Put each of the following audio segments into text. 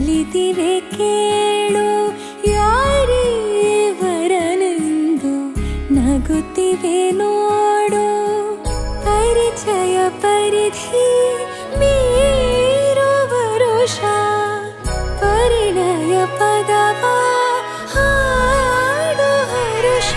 ಒಲಿದಿವೆ ಕೇಳು ಯಾರೇ ವರನೆಂದು ನಗುತ್ತಿವೆ ನೋಡು ಪರಿಚಯ ಪರಿಧಿ ಮೀರೋ ವರುಷ ಪರಿಣಯ ಪದವ ಹಾಡು ಹರುಷ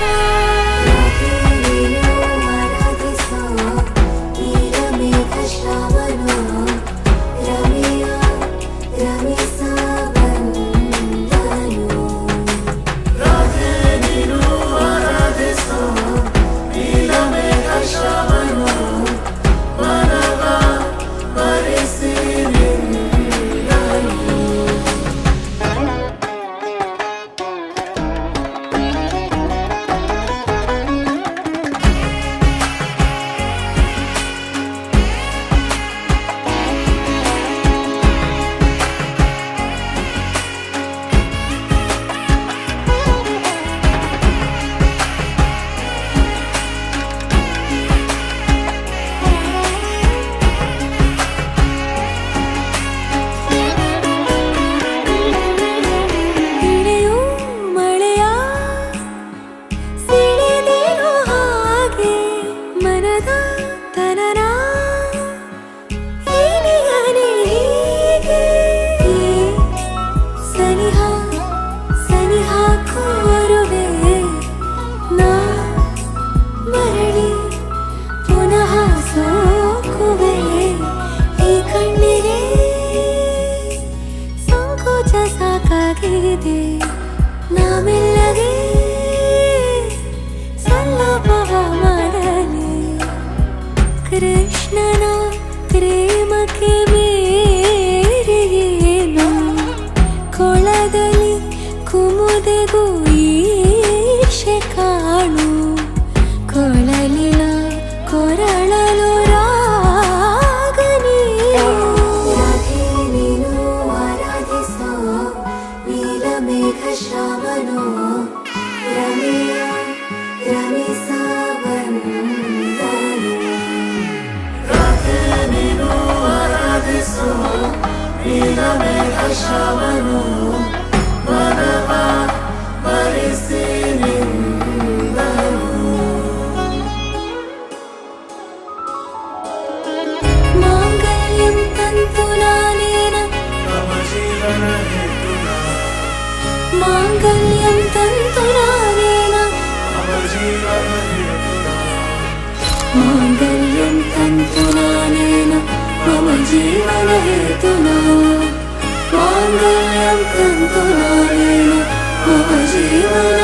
ಸಾಕಾಗಿದೆ ನಾಮೆಲ್ಲಗೆ ಸಲ್ಲಭವ ಮಾಡಲಿ ಕೃಷ್ಣನ ಪ್ರೇಮಕ್ಕೆ ಬೇರೆಯೇನು ಕೊಳದಲ್ಲಿ ಕುಮುದೆಗೂ ಈರ್ಷೆ ಕಾಣು ಕೊಳಲಿನ ಕೊರಳಲು ಶ್ರಾವಣೋ ರಮೆಯ ರಮಿಸ ಬಂದನು ರಾಧೆ ನೀನು ಆರಾಧಿಸೋ ನೀಲಮೇಘ ಶ್ರಾವಣೋ ಮನವ ಮರೆಸಿ ನಿಂದನು ಮಾಂಗಲ್ಯಂ ತಂತು ನಾನೇನ ಮಮ ಜೀವನ ಮಾಂಗಲ್ಯಂ ತಂತು ನಾನೇನ ಮಮ ಜೀವನ ಮಾಂಗಲ್ಯಂ ತಂತು ನಾನೇನ ಮಮ ಜೀವನ ಹೇತುನಾ ಮಾಂಗಲ್ಯಂ ತಂತು ನಾನೇನ ಮಮ ಜೀವನ